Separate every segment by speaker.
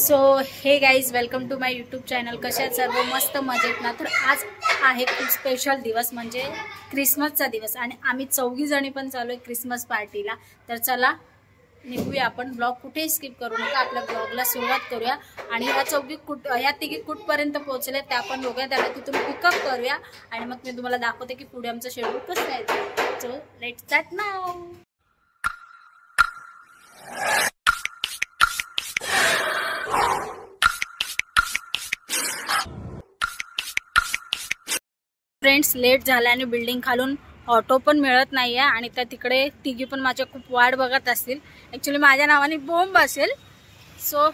Speaker 1: So hey guys, welcome to my YouTube channel. कशा आहेत सर्व? मस्त मजेत ना? तर आज आहे खूप स्पेशल दिवस, म्हणजे क्रिसमसचा दिवस, आणि आम्ही 4 जणी पण चालू आहे क्रिसमस पार्टीला. तर चला निघूया आपण. ब्लॉग कुठेही स्किप करू नका, आपल्या ब्लॉगला सुरुवात करूया. आणि ह्या तिघी कुठपर्यंत पोहोचले त्या पण बघूया, त्याला तिथून पिकअप करूया आणि मग मी तुम्हाला दाखवते की पुढे आमचं शेड्यूल कसं आहे. So let's start now. Friends, late झाला आणि बिल्डिंग खालून ऑटो पण मिळत नाहीये आणि त्या तिकडे तिघी पण माझ्या खूप वाट बघत असतील. ॲक्च्युली माझ्या नावाने बॉम्ब असेल. सो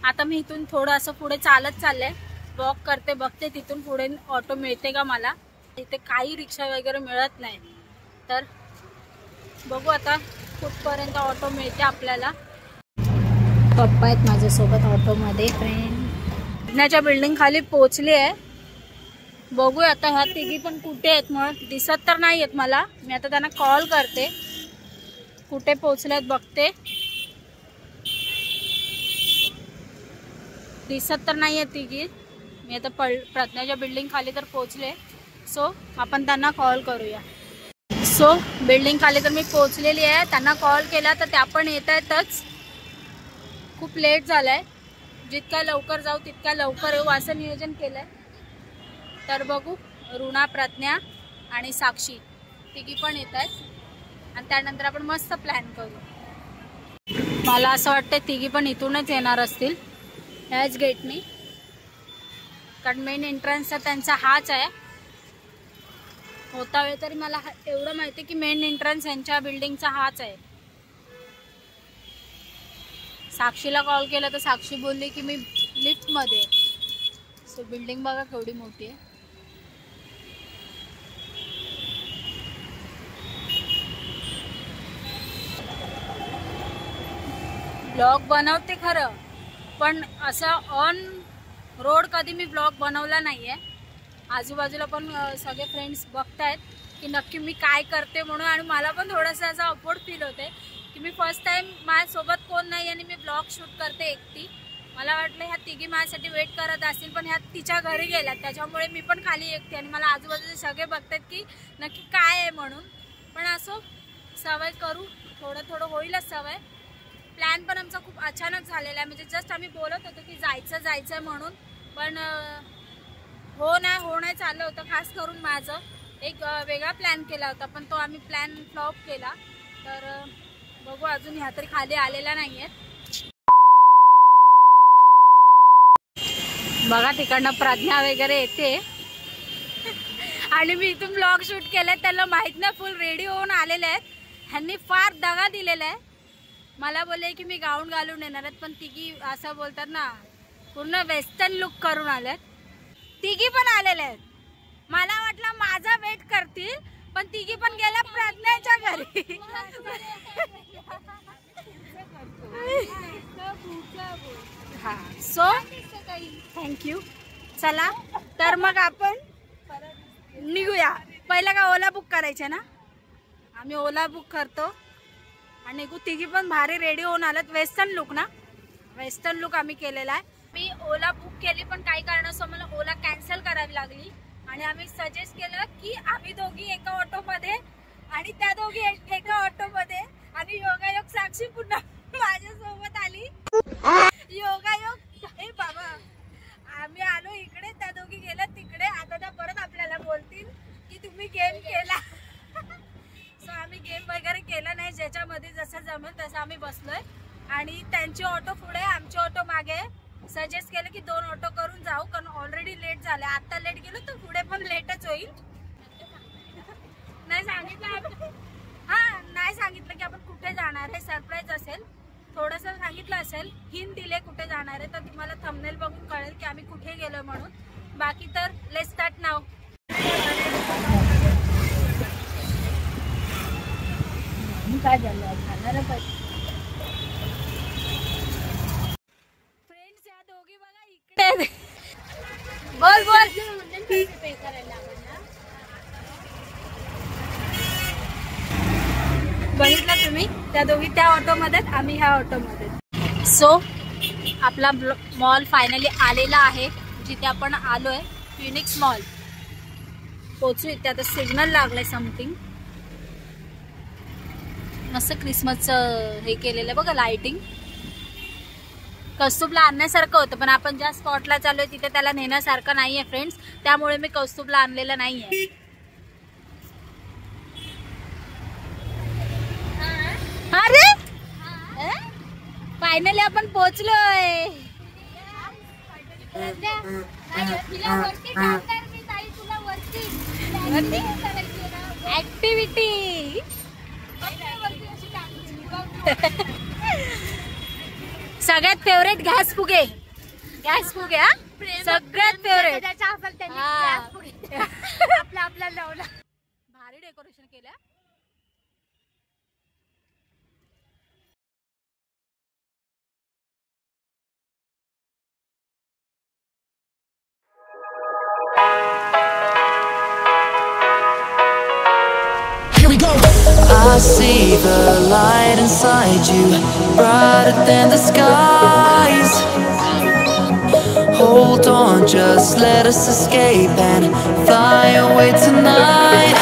Speaker 1: आता मी इथून थोडं असं पुढे चालत चाललंय, वॉक करते, बघते तिथून पुढे ऑटो मिळते का मला. इथे काही रिक्षा वगैरे मिळत नाही, तर बघू आता कुठपर्यंत ऑटो मिळते आपल्याला. पप्पा आहेत माझ्यासोबत ऑटोमध्ये. फ्रेंड बिल्डिंग खाली पोहोचली आहे. बघूया आता ह्या तिघी पण कुठे आहेत. मग दिसत तर नाही आहेत मला. मी आता त्यांना कॉल करते, कुठे पोहोचल्यात बघते. दिसत तर नाही आहेत तिघी. मी आता प्रज्ञाच्या बिल्डिंग खाली तर पोहोचले. सो आपण त्यांना कॉल करूया. सो बिल्डिंग खाली तर मी पोहोचलेली आहे. त्यांना कॉल केला तर त्या पण येत आहेतच. खूप लेट झालाय. जितक्या लवकर जाऊ तितक्या लवकर येऊ असं नियोजन केलंय. तर बघू, ऋणा, प्रज्ञा आणि साक्षी तिघी पण येत आहेत आणि त्यानंतर आपण मस्त प्लॅन करू. मला असं वाटतं तिघी पण इथूनच येणार असतील, ह्याच गेटनी, कारण मेन एंट्रन्स त्यांचा हाच आहे. होता वेळ तरी मला एवढं माहिती की मेन एंट्रन्स यांच्या बिल्डिंगचा हाच आहे. साक्षीला कॉल केला तर साक्षी बोलली की मी लिफ्टमध्ये. सो बिल्डिंग बघा केवढी मोठी आहे. ब्लॉग बनवते खरं, पण असं ऑन रोड कधी मी ब्लॉग बनवला नाहीये. आजूबाजूला पण सगळे फ्रेंड्स बघतायत की नक्की मी काय करते म्हणून, आणि मला पण थोडंसं असं अपवर्ड फील होते की मी फर्स्ट टाइम माझ्यासोबत कोण नाही आणि मी ब्लॉग शूट करते एकटी. मला वाटलं ह्या तिघी माझ्यासाठी वेट करत असतील, पण ह्या तिच्या घरी गेल्यात, त्याच्यामुळे मी पण खाली एकटी आणि मला आजूबाजूचे सगळे बघतात की नक्की काय आहे म्हणून. पण असो, सवय करू, थोडं थोडं होईलच सवय. प्लॅन पण आमचा खूप अचानक झालेला आहे, म्हणजे जस्ट आम्ही बोलत होतो की जायचं म्हणून, पण हो नाही चाललं होतं. खास करून माझं एक वेगळा प्लॅन केला होता, पण तो आम्ही प्लॅन फ्लॉप केला. तर बघू, अजून ह्या तरी खाली आलेला नाही आहेत. बघा तिकडनं प्रज्ञा वगैरे येते आणि मी इथून ब्लॉग शूट केले. त्यांना माहित नाही, फुल रेडी होऊन आलेले आहेत. ह्यांनी फार दगा दिलेला आहे. मला बोलले की मी गाऊन घालून येणार आहेत, पण तिघी असं बोलतात ना, पूर्ण वेस्टर्न लुक करून आलेत. तिघी पण आलेले आहेत. मला वाटलं माझा वेट करतील, पण तिघी पण गेल्या प्रज्ञाच्या घरी. हा, सो थँक्यू. चला तर मग आपण निघूया. पहिला का ओला बुक करायचे ना? आम्ही ओला बुक करतो आणि निघू. तिघी पण भारी रेडी होऊन आल्यात. वेस्टर्न लुक ना, वेस्टर्न लुक आम्ही केलेला आहे. मी ओला बुक केली, पण काही कारणास्तव मला ओला कॅन्सल करावी लागली आणि आम्ही सजेस्ट केलं की आम्ही दोघी एका ऑटोमध्ये आणि त्या दोघी एका ऑटोमध्ये, आणि योगायोग साक्षी पुन्हा माझ्यासोबत आली. योगायोग, हे बाबा, आम्ही आलो इकडे, त्या दोघी गेल्या तिकडे. आता त्या परत आपल्याला बोलतील की तुम्ही गेम केला. सो आम्ही गेम वगैरे केलं नाही. ज्याच्यामध्ये जसं जमेल तसं आम्ही बसलोय आणि त्यांची ऑटो पुढे, आमची ऑटो मागे. सजेस्ट केलं की 2 ऑटो करून जाऊ, कारण ऑलरेडी लेट झालं. आता लेट गेलो तर पुढे पण लेटच होईल. नाही सांगितलं, नाही सांगितलं की आपण कुठे जाणार आहे. सरप्राईज असेल. थोडंसं सांगितलं असेल, हिंट दिले कुठे जाणार आहे, तर तुम्हाला थंबनेल बघून कळेल की आम्ही कुठे गेलो म्हणून. बाकी तर लेट्स स्टार्ट नाउ. काय झालं खाणार पाहिजे. फ्रेंड्स, या दोघी बघा इकडे. बोल पे करायला बघितलं तुम्ही, त्या दोघी त्या ऑटोमध्ये, आम्ही ह्या ऑटोमध्ये. सो आपला मॉल फायनली आलेला आहे, जिथे आपण आलोय फिनिक्स मॉल. पोचू इथे आता. सिग्नल लागलाय समथिंग. मस्त क्रिसमसचं हे केलेलं बघा, लाइटिंग. कौस्तुभला आणण्यासारखं होतं, पण आपण ज्या स्पॉटला चाललोय तिथे त्याला नेण्यासारखं नाहीये फ्रेंड्स, त्यामुळे मी कौस्तुभला आणलेलं नाहीये. अरे फायनली आपण पोहोचलोय. ऍक्टिव्हिटी सगळ्यात फेवरेट गॅस फुगे. गॅस फुगे हा सगळ्यात फेवरेट. आपला लावला. भारी डेकोरेशन केलं.
Speaker 2: I see the light inside you, brighter than the skies. Hold on, just let us escape and fly away tonight.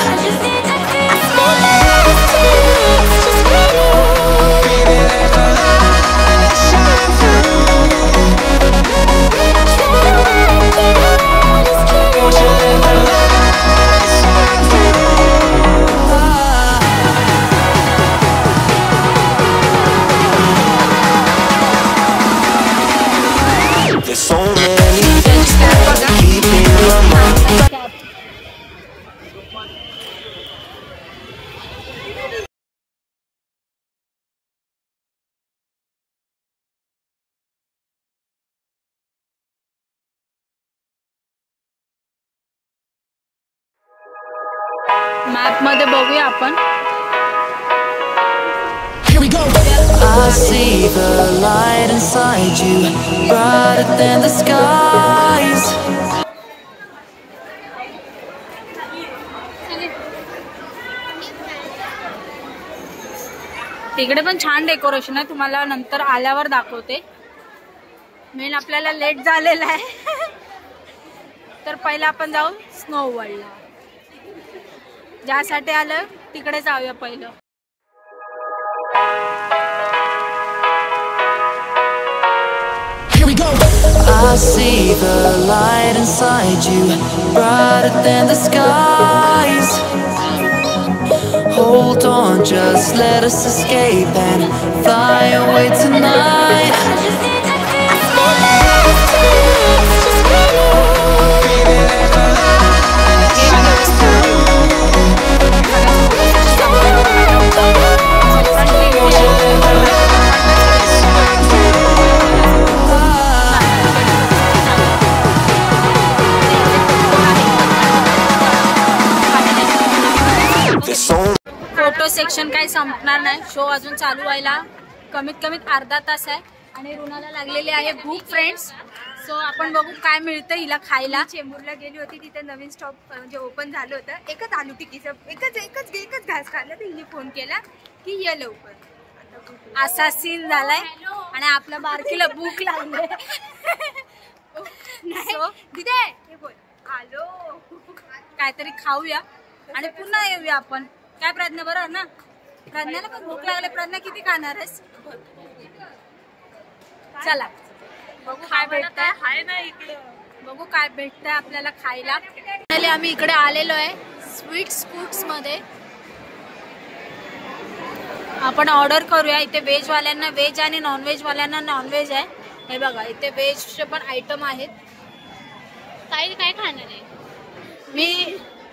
Speaker 1: Map मध्ये बघूया आपण.
Speaker 2: I see the light inside you, brighter than the skies.
Speaker 1: तिकडे पण छान decoration आहे, तुम्हाला नंतर आल्यावर दाखवते. मेन आपल्याला लेट झालेला आहे तर पहिला आपण जाऊ स्नो वर्ल्डला. ज्यासाठी आलं तिकडे जाऊया पहिलं.
Speaker 2: I see the light inside you, brighter than the skies. Hold on, just let us escape and fly away tonight.
Speaker 1: Photo section काही संपणार नाही. शो अजून चालू व्हायला कमीत कमी अर्धा तास आहे. आणि रुणाला लागलेली आहे भूक फ्रेंड्स. सो आपण बघू काय मिळतं हिला खायला.
Speaker 3: चेंबूरला गेली होती, तिथे नवीन स्टॉप म्हणजे ओपन झालं होतं. एकच आलू टिक्कीचं एकच घास खाल्ला, तर हिने फोन केला की ये लवकर.
Speaker 1: असा सीन झालाय आणि आपल्या बारकीला भूक लागली.
Speaker 3: सो दिदे हे बोल आलो,
Speaker 1: काहीतरी खाऊया आणि पुन्हा येऊया आपण. काय प्रज्ञा बरोबर ना? प्रज्ञाला पण भूक लागली. प्रज्ञा किती खाणार आहेस? चला बघू काय भेटतंय. बघू काय भेटतंय आपल्याला खायला. आम्ही इकडे आलेलो आहे स्वीट्स फूड्स मध्ये. आपण ऑर्डर करूया. इथे व्हेज वाल्यांना व्हेज आणि नॉनव्हेज वाल्यांना नॉनव्हेज आहे. हे बघा इथे व्हेजचे पण आयटम आहेत.
Speaker 3: काय काय खाणार आहे?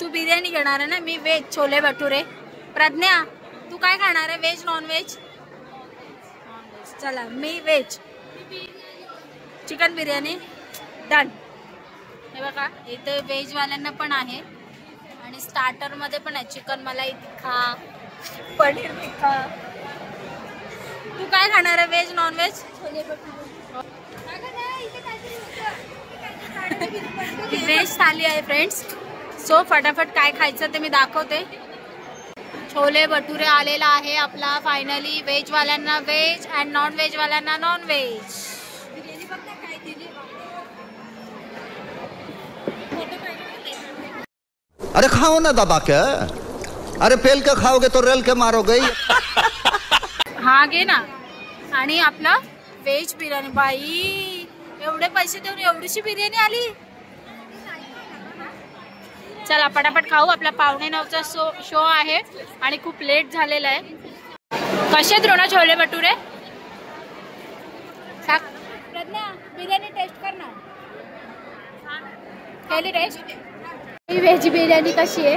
Speaker 1: तू बिर्याणी घेणार आहे ना, मी व्हेज छोले भटुरे. प्रज्ञा तू काय खाणार आहे, व्हेज नॉनव्हेज? चला मी व्हेज. Chicken biryani done. हे बघा इथे व्हेज वाल्यांना पण आहे आणि स्टार्टर मध्ये पण आहे. चिकन मलाई तिखा, पनीर तिखा. तू काय खाणार आहे, veg non veg? Chole bhature. Veg thali आहे फ्रेंड्स. सो फटाफट काय खायचं ते मी दाखवते. छोले भटुरे आलेला आहे आपला फायनली. व्हेज वाल्यांना व्हेज अँड नॉन व्हेज वाल्यांना नॉन व्हेज.
Speaker 4: अरे खाओ ना दबा के, अरे पेल के खाओगे तो रेल के मारोगे।
Speaker 1: हा घे ना। आणि आपला व्हेज बिर्याणी, बाई एवढे पैसे देऊन एवढीशी बिर्याणी आली। चला पटापट खाऊ, आपला 8:45चा शो आहे आणि खूप लेट झालेला आहे। कसे द्रोणा छोले भटुरे प्रज्ञा, बिर्याणी टेस्ट कर ना। केली टेस्ट? व्हेज बिर्याणी कशी आहे?